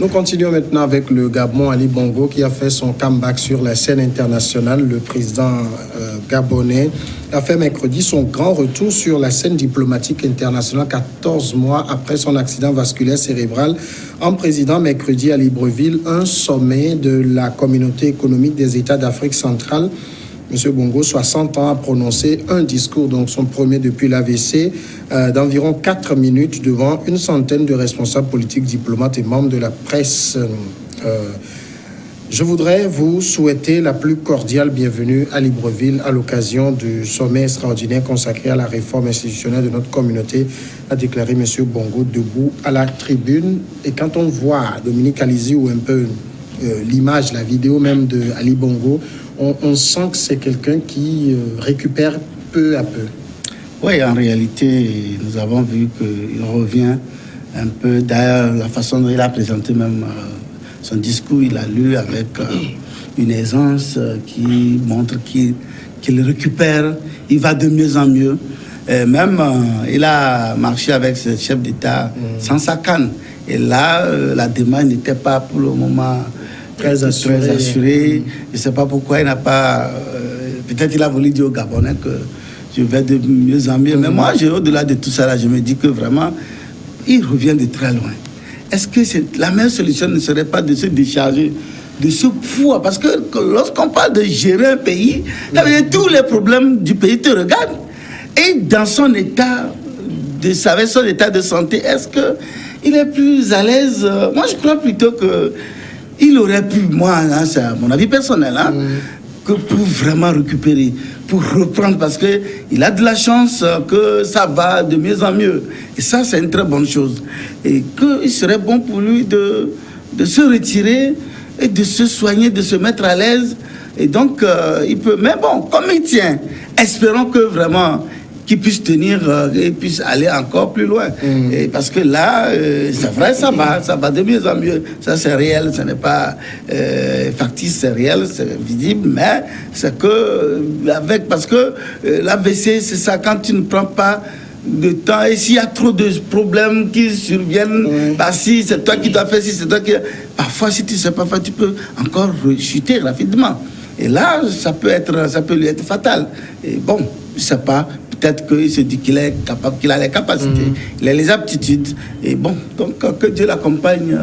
Nous continuons maintenant avec le Gabon, Ali Bongo, qui a fait son comeback sur la scène internationale. Le président gabonais a fait mercredi son grand retour sur la scène diplomatique internationale 14 mois après son accident vasculaire cérébral en présidant mercredi à Libreville un sommet de la communauté économique des États d'Afrique centrale. M. Bongo, 60 ans, a prononcé un discours, donc son premier depuis l'AVC, d'environ 4 minutes devant une centaine de responsables politiques, diplomates et membres de la presse. Je voudrais vous souhaiter la plus cordiale bienvenue à Libreville à l'occasion du sommet extraordinaire consacré à la réforme institutionnelle de notre communauté, a déclaré M. Bongo debout à la tribune. Et quand on voit Dominique Alizzi ou un peu l'image, la vidéo même de Ali Bongo, on sent que c'est quelqu'un qui récupère peu à peu. Oui, en réalité, nous avons vu qu'il revient un peu. D'ailleurs, la façon dont il a présenté même son discours, il a lu avec une aisance qui montre qu'il récupère, il va de mieux en mieux. Même, il a marché avec ce chef d'État sans sa canne. Et là, la démarche n'était pas pour le moment très assuré. Je ne sais pas pourquoi il n'a pas... peut-être il a voulu dire aux Gabonais que je vais de mieux en mieux. Mais moi, au-delà de tout ça, là, je me dis que vraiment, il revient de très loin. Est-ce que la meilleure solution ne serait pas de se décharger de ce poids? Parce que lorsqu'on parle de gérer un pays, ça veut dire tous les problèmes du pays te regardent. Et dans son état de santé, est-ce qu'il est plus à l'aise? Moi, je crois plutôt que il aurait pu, moi, hein, c'est mon avis personnel, hein, que pour vraiment récupérer, pour reprendre, parce qu'il a de la chance que ça va de mieux en mieux. Et ça, c'est une très bonne chose. Et qu'il serait bon pour lui de se retirer et de se soigner, de se mettre à l'aise. Et donc, il peut... Mais bon, comme il tient, espérons que vraiment... qu'il puisse tenir et puisse aller encore plus loin. Et parce que là, c'est vrai, ça va de mieux en mieux. Ça, c'est réel, ce n'est pas factice, c'est réel, c'est visible, mais c'est que, parce que l'AVC, c'est ça, quand tu ne prends pas de temps, et s'il y a trop de problèmes qui surviennent, bah, si c'est toi qui dois faire, si c'est toi qui... Parfois, si tu ne sais pas faire, tu peux encore chuter rapidement. Et là, ça peut lui être fatal. Et bon, je ne sais pas, peut-être qu'il se dit qu'il est capable, qu'il a les capacités, il a les aptitudes. Et bon, donc que Dieu l'accompagne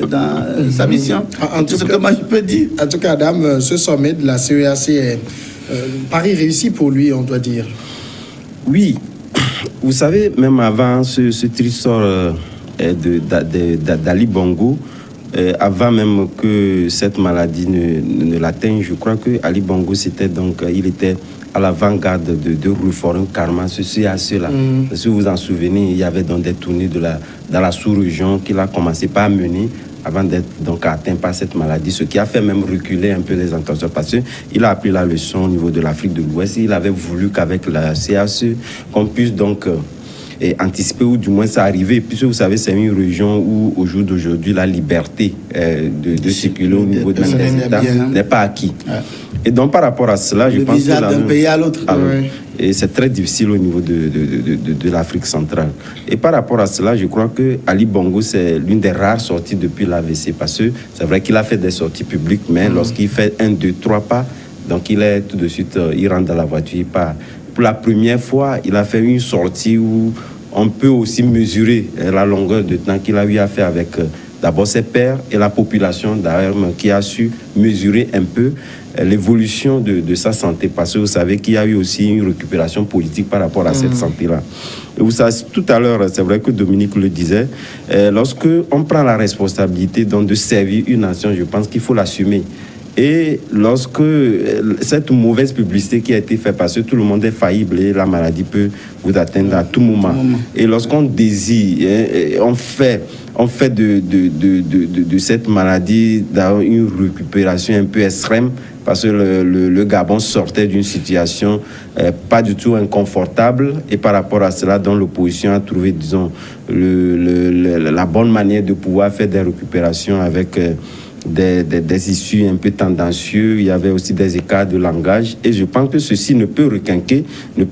dans sa mission. En tout cas, moi je peux dire. En tout cas, Adam, ce sommet de la CEAC est pari réussi pour lui, on doit dire. Oui, vous savez, même avant ce trésor d'Ali Bongo, avant même que cette maladie ne l'atteigne, je crois que Ali Bongo, il était à l'avant-garde de réformer carrément ceci à cela. Si vous vous en souvenez, il y avait donc des tournées dans la sous-région qu'il a commencé par mener avant d'être donc atteint par cette maladie, ce qui a fait même reculer un peu les intentions, parce qu'il a appris la leçon au niveau de l'Afrique de l'Ouest. Il avait voulu qu'avec la CAC, qu'on puisse donc anticiper, ou du moins ça arriver, puisque vous savez, c'est une région où au jour d'aujourd'hui la liberté de circuler au niveau de l'État n'est pas acquis. Et donc par rapport à cela, je pense que d'un pays à l'autre. Et c'est très difficile au niveau de l'Afrique centrale. Et par rapport à cela, je crois que Ali Bongo, c'est l'une des rares sorties depuis l'AVC, parce que c'est vrai qu'il a fait des sorties publiques, mais lorsqu'il fait 1, 2, 3 pas, donc il est tout de suite, il rentre dans la voiture, il part. Pour la première fois, il a fait une sortie où on peut aussi mesurer la longueur de temps qu'il a eu à faire avec d'abord ses pairs et la population d'ailleurs qui a su mesurer un peu l'évolution de sa santé, parce que vous savez qu'il y a eu aussi une récupération politique par rapport à cette santé-là. Et vous savez, tout à l'heure, c'est vrai que Dominique le disait, lorsque on prend la responsabilité donc, de servir une nation, je pense qu'il faut l'assumer. Et lorsque cette mauvaise publicité qui a été faite, parce que tout le monde est faillible et la maladie peut vous atteindre à tout moment. Et lorsqu'on désire, on fait de cette maladie une récupération un peu extrême, parce que le Gabon sortait d'une situation pas du tout inconfortable, et par rapport à cela, donc l'opposition a trouvé, disons, la bonne manière de pouvoir faire des récupérations avec des issues un peu tendancieux, il y avait aussi des écarts de langage. Et je pense que ceci ne peut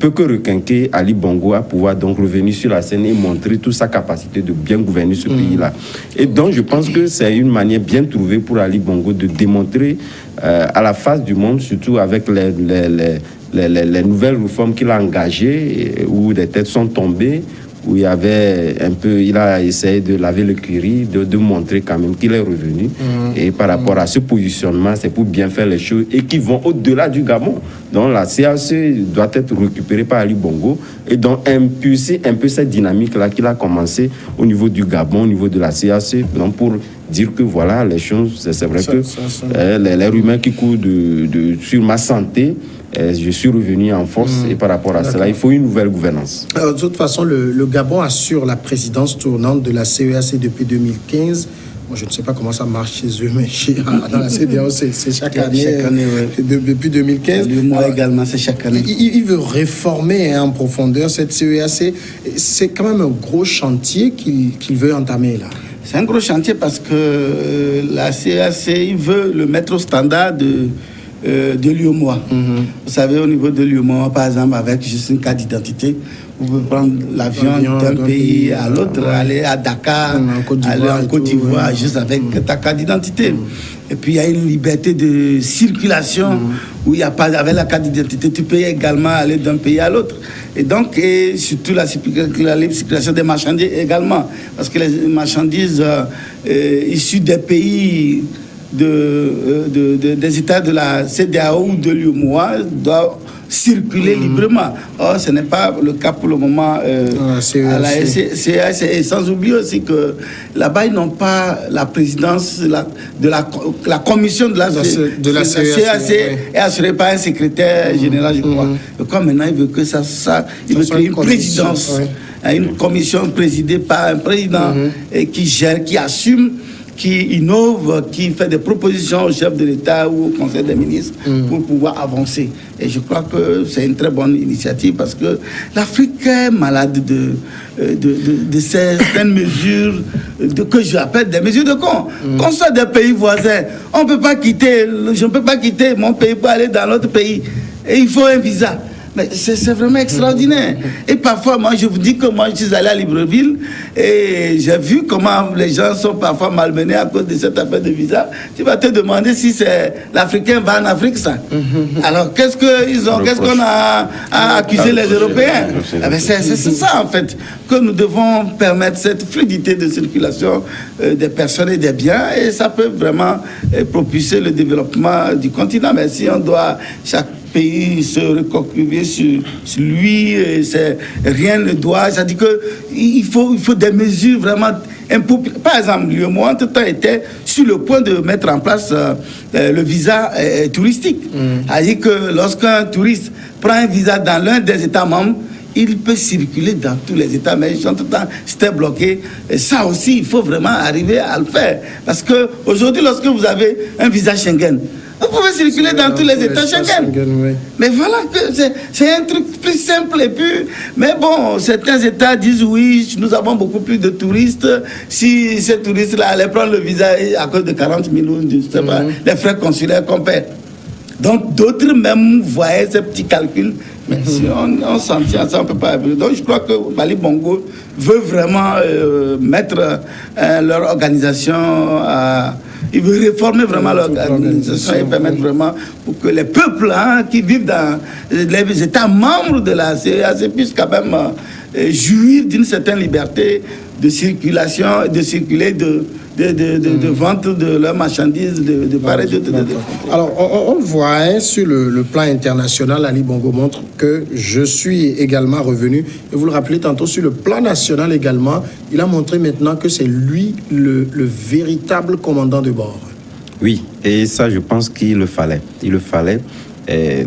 que requinquer Ali Bongo à pouvoir donc revenir sur la scène et montrer toute sa capacité de bien gouverner ce pays-là. Et donc je pense que c'est une manière bien trouvée pour Ali Bongo de démontrer à la face du monde, surtout avec les nouvelles réformes qu'il a engagées, où des têtes sont tombées, où il a essayé de laver le curry, de montrer quand même qu'il est revenu. Et par rapport à ce positionnement, c'est pour bien faire les choses et qui vont au-delà du Gabon. Donc la CAC doit être récupérée par Ali Bongo et donc impulser un peu cette dynamique-là qu'il a commencé au niveau du Gabon, au niveau de la CAC, donc pour dire que voilà, les choses, c'est vrai les rumeurs qui courent sur ma santé, je suis revenu en force et par rapport à cela, il faut une nouvelle gouvernance. Alors, de toute façon, le Gabon assure la présidence tournante de la CEAC depuis 2015. Moi, je ne sais pas comment ça marche chez eux, mais dans la CEDEAO, c'est chaque année. Depuis 2015. Moi également, c'est chaque année. Il veut réformer en profondeur cette CEAC. C'est quand même un gros chantier qu'il veut entamer là. C'est un gros chantier parce que la CEAC, il veut le mettre au standard de l'UEMOA. Vous savez, au niveau de l'UEMOA, par exemple, avec juste une carte d'identité, vous pouvez prendre l'avion d'un pays à l'autre, aller à Dakar, aller en Côte d'Ivoire, juste avec ta carte d'identité. Et puis, il y a une liberté de circulation où il n'y a pas, avec la carte d'identité, tu peux également aller d'un pays à l'autre. Et donc, et surtout la circulation des marchandises également. Parce que les marchandises issues des pays des États de la CEDEAO ou de l'UEMOA doivent circuler librement. Or, ce n'est pas le cas pour le moment à la CAC. Et sans oublier aussi que là-bas, ils n'ont pas la présidence de la commission de la CAC est assurée par un secrétaire général, je crois. Et comme maintenant, il veut que il veut créer une présidence, une commission présidée par un président et qui gère, qui assume, qui innove, qui fait des propositions au chef de l'État ou au Conseil des ministres pour pouvoir avancer. Et je crois que c'est une très bonne initiative parce que l'Afrique est malade de certaines mesures que j'appelle des mesures de con. Qu'on soit des pays voisins, je ne peux pas quitter mon pays pour aller dans l'autre pays. Et il faut un visa. Mais c'est vraiment extraordinaire. Et parfois, moi, je vous dis que moi, je suis allé à Libreville et j'ai vu comment les gens sont parfois malmenés à cause de cette affaire de visa. Tu vas te demander si c'est l'Africain va en Afrique, ça. Alors, qu'est-ce qu'on a à accuser les Européens? C'est ça, en fait, que nous devons permettre cette fluidité de circulation des personnes et des biens et ça peut vraiment propulser le développement du continent. Mais si on doit chaque pays se recouvrir sur lui, rien ne doit. C'est-à-dire qu'il faut des mesures vraiment impopulaires. Par exemple, l'UEMOA, entre-temps, était sur le point de mettre en place le visa touristique. C'est-à-dire que lorsqu'un touriste prend un visa dans l'un des États membres, il peut circuler dans tous les États, mais entre-temps, c'était bloqué. Et ça aussi, il faut vraiment arriver à le faire. Parce qu'aujourd'hui, lorsque vous avez un visa Schengen, vous pouvez circuler dans tous les États Schengen. Mais voilà, c'est un truc plus simple. Et puis, mais bon, certains États disent oui, nous avons beaucoup plus de touristes. Si ces touristes-là allaient prendre le visa à cause de 40 000, je sais pas, les frais consulaires qu'on paie. Donc, d'autres même voyaient ces petits calculs. Mais si on s'en tient à ça, on ne peut pas. Donc, je crois que Ali Bongo veut vraiment mettre leur organisation à. Il veut réformer vraiment l'organisation et permettre vraiment pour que les peuples qui vivent dans les États membres de la CEAC puissent quand même jouir d'une certaine liberté de circulation, de circuler, de vente de leurs marchandises, de part et d'autre. Alors, on voit sur le plan international, Ali Bongo montre que je suis également revenu. Et vous le rappelez tantôt, sur le plan national également, il a montré maintenant que c'est lui le véritable commandant de bord. Oui, et ça, je pense qu'il le fallait. Il le fallait.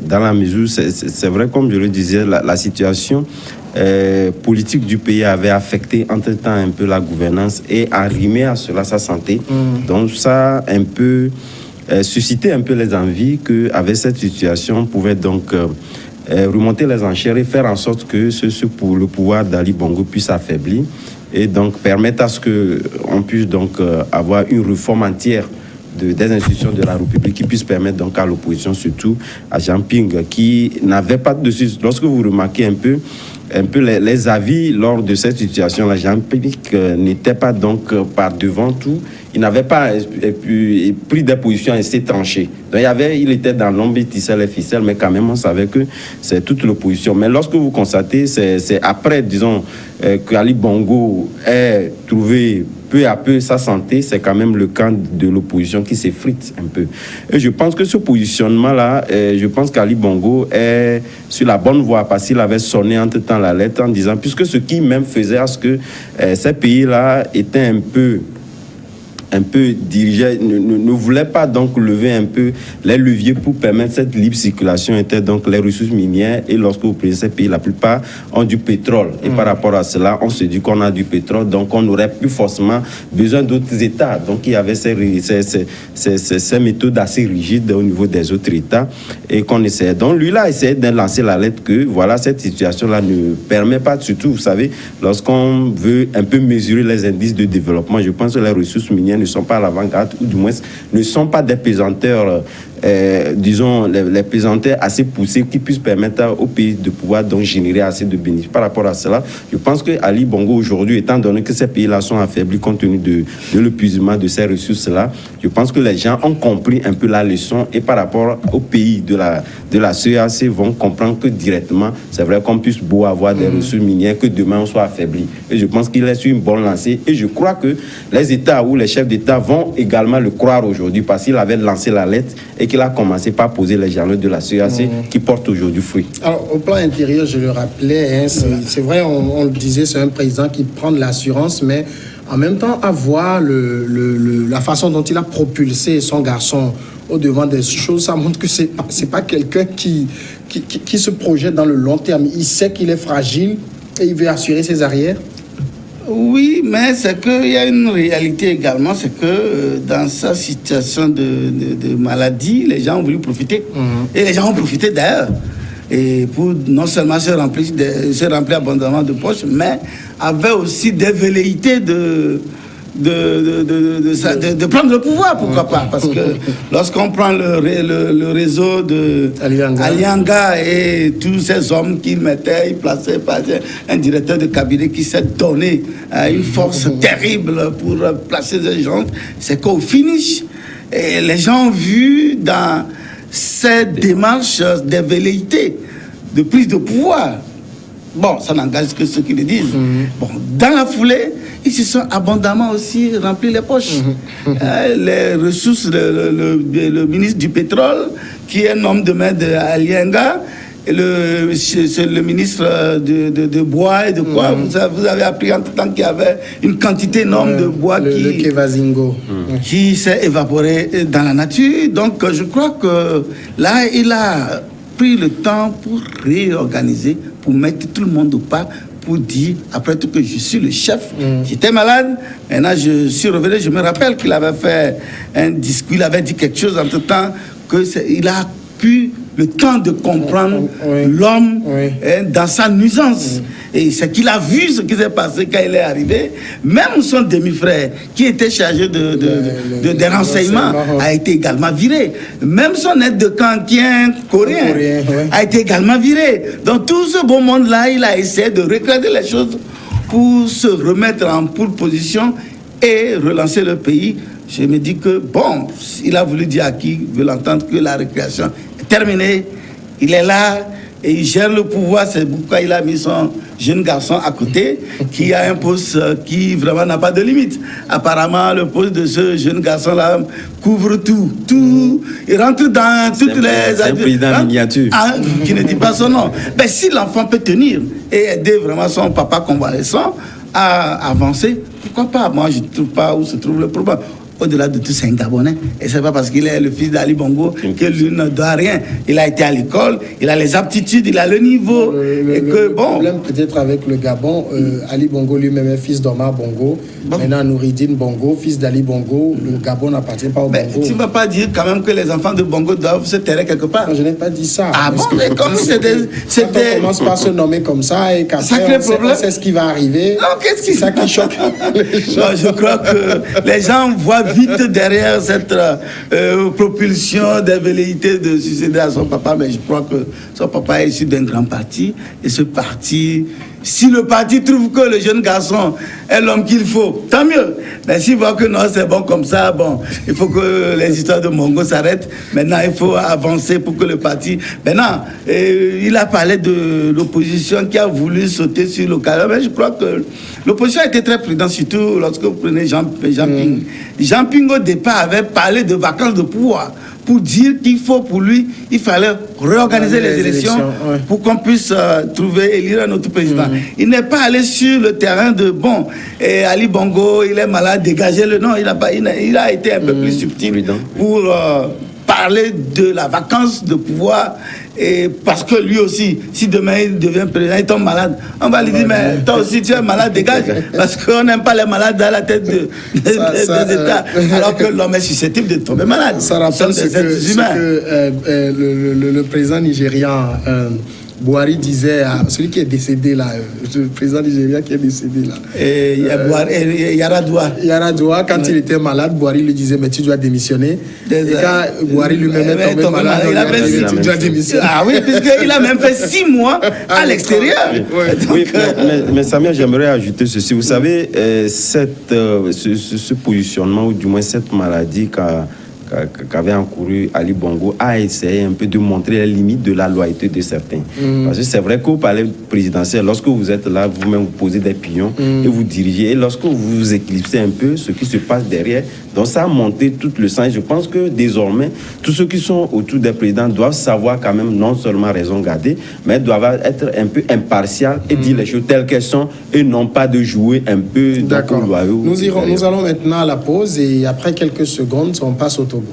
Dans la mesure, c'est vrai, comme je le disais, la situation politique du pays avait affecté entre-temps un peu la gouvernance et arrimé à cela sa santé. Donc ça a un peu suscité un peu les envies qu'avec cette situation, on pouvait donc remonter les enchères et faire en sorte que le pouvoir d'Ali Bongo puisse affaiblir et donc permettre à ce qu'on puisse donc avoir une réforme entière des institutions de la République qui puissent permettre donc à l'opposition, surtout à Jean Ping, qui n'avait pas de... Lorsque vous remarquez un peu les avis lors de cette situation-là, Jean Ping n'était pas donc par devant tout. Il n'avait pas pris des positions assez tranchées. Donc il était dans l'ombre, il tissait les ficelles, mais quand même on savait que c'est toute l'opposition. Mais lorsque vous constatez, c'est après, disons, qu'Ali Bongo ait trouvé peu à peu sa santé, c'est quand même le camp de l'opposition qui s'effrite un peu. Et je pense que ce positionnement-là, je pense qu'Ali Bongo est sur la bonne voie parce qu'il avait sonné entre-temps la lettre en disant, puisque ce qui même faisait à ce que ces pays-là étaient un peu dirigés, ne voulaient pas donc lever un peu les leviers pour permettre cette libre circulation, étaient donc les ressources minières. Et lorsque vous prenez ces pays, la plupart ont du pétrole. Et par rapport à cela, on se dit qu'on a du pétrole, donc on n'aurait plus forcément besoin d'autres États. Donc il y avait ces méthodes assez rigides au niveau des autres États et qu'on essayait. Donc lui, là, a essayé de lancer la lettre que voilà, cette situation-là ne permet pas, surtout, vous savez, lorsqu'on veut un peu mesurer les indices de développement, je pense que les ressources minières ne sont pas à l'avant-garde, ou du moins ne sont pas des pesanteurs, disons, les pesanteurs assez poussés qui puissent permettre au pays de pouvoir donc générer assez de bénéfices. Par rapport à cela, je pense que Ali Bongo aujourd'hui, étant donné que ces pays-là sont affaiblis compte tenu de l'épuisement de ces ressources-là, je pense que les gens ont compris un peu la leçon et par rapport aux pays de la CEAC vont comprendre que directement, c'est vrai qu'on puisse beau avoir des ressources minières, que demain on soit affaibli. Et je pense qu'il est sur une bonne lancée et je crois que les États ou les chefs d'État vont également le croire aujourd'hui parce qu'il avait lancé la lettre et qu'il a commencé par poser les jalons de la CEAC qui portent aujourd'hui fruit. Alors, au plan intérieur, je le rappelais, hein, c'est vrai, on le disait, c'est un président qui prend de l'assurance, mais en même temps, avoir la façon dont il a propulsé son garçon au devant des choses, ça montre que c'est pas quelqu'un qui se projette dans le long terme. Il sait qu'il est fragile et il veut assurer ses arrières. Oui, mais c'est qu'il y a une réalité également, c'est que dans sa situation de maladie, les gens ont voulu profiter. Et les gens ont profité d'ailleurs. Et pour non seulement se remplir abondamment de poches, mais avaient aussi des velléités de prendre le pouvoir, pourquoi pas. Parce que lorsqu'on prend le réseau de Alianga et tous ces hommes qu'il mettait, il plaçait par un directeur de cabinet qui s'est donné une force terrible pour placer ces gens, c'est qu'au finish, les gens ont vu dans ces démarches des velléités de prise de pouvoir. Bon, ça n'engage que ceux qui le disent. Bon, dans la foulée, ils se sont abondamment aussi remplis les poches. Les ressources, le ministre du pétrole, qui est un homme de main de Alianga, et le ministre de bois et de quoi. Vous avez appris en tout temps qu'il y avait une quantité énorme de bois qui s'est évaporé dans la nature. Donc, je crois que là, il a pris le temps pour réorganiser, pour mettre tout le monde au pas, pour dire, après tout, que je suis le chef. J'étais malade, maintenant je suis revenu, je me rappelle qu'il avait fait un discours, il avait dit quelque chose entre-temps, qu'il a pu le temps de comprendre l'homme dans sa nuisance. Et c'est qu'il a vu ce qui s'est passé quand il est arrivé. Même son demi-frère, qui était chargé des renseignements, a été également viré. Même son aide de camp, qui est un Coréen, a été également viré. Donc tout ce beau monde-là, il a essayé de recréer les choses pour se remettre en pole position et relancer le pays. Je me dis que, bon, il a voulu dire à qui veut l'entendre que la récréation est terminée. Il est là et il gère le pouvoir. C'est pourquoi il a mis son jeune garçon à côté qui a un poste qui vraiment n'a pas de limite. Apparemment, le poste de ce jeune garçon-là couvre tout. Il rentre dans toutes les... C'est un président miniature. Qui ne dit pas son nom. Mais si l'enfant peut tenir et aider vraiment son papa convalescent à avancer, pourquoi pas? Moi, je ne trouve pas où se trouve le problème. Au-delà de tout, c'est un Gabonais. Et c'est pas parce qu'il est le fils d'Ali Bongo que lui ne doit rien. Il a été à l'école, il a les aptitudes, il a le niveau. Le problème peut-être avec le Gabon, Ali Bongo lui-même est fils d'Omar Bongo. Maintenant, Nouridine Bongo, fils d'Ali Bongo. Le Gabon n'appartient pas au Bongo. Tu ne vas pas dire quand même que les enfants de Bongo doivent se terrer quelque part? Non, je n'ai pas dit ça. Ah bon, mais comme c'était... On commence par se nommer comme ça et qu'après on sait ce qui va arriver. Non, qu'est-ce qui... C'est ça qui choque les gens. Non, je crois que les gens voient vite derrière cette propulsion des velléités de succéder à son papa, mais je crois que son papa est issu d'un grand parti, et ce parti, si le parti trouve que le jeune garçon est l'homme qu'il faut, tant mieux. Mais s'il voit que non, c'est bon comme ça, bon, il faut que les histoires de Mongo s'arrêtent. Maintenant, il faut avancer pour que le parti... Maintenant, il a parlé de l'opposition qui a voulu sauter sur le carré. Mais je crois que l'opposition a été très prudente, surtout lorsque vous prenez Jean Ping. Jean Ping, au départ, avait parlé de vacances de pouvoir, pour dire qu'il faut, pour lui, il fallait réorganiser les élections pour qu'on puisse trouver, élire un autre président. Il n'est pas allé sur le terrain de, bon, Ali Bongo, il est malade, dégagez-le. Non, il a été un peu plus subtil pour parler de la vacance de pouvoir. Et parce que lui aussi, si demain il devient président, il tombe malade, on va lui dire, mais toi aussi tu es malade, dégage. Parce qu'on n'aime pas les malades dans la tête des États. Alors que l'homme est susceptible de tomber malade. Ça rappelle ce que le président nigérian Buhari disait à celui qui est décédé là, le président nigérien qui est décédé là. Yaradua, quand il était malade, Buhari lui disait, mais tu dois démissionner. Et quand Buhari lui-même est tombé malade, il a dit, tu dois démissionner. Ah oui, puisqu'il a même fait 6 mois à l'extérieur. Oui, mais Samia, j'aimerais ajouter ceci. Vous savez, ce positionnement, ou du moins cette maladie qu'avait encouru Ali Bongo, a essayé un peu de montrer les limites de la loyauté de certains. Parce que c'est vrai qu'au palais présidentiel, lorsque vous êtes là, vous-même vous posez des pions et vous dirigez, et lorsque vous vous éclipsez un peu ce qui se passe derrière, donc ça a monté tout le sens. Je pense que désormais, tous ceux qui sont autour des présidents doivent savoir quand même non seulement raison garder, mais doivent être un peu impartial et dire les choses telles qu'elles sont et non pas de jouer un peu. D'accord. Nous allons maintenant à la pause et après quelques secondes, on passe au Togo.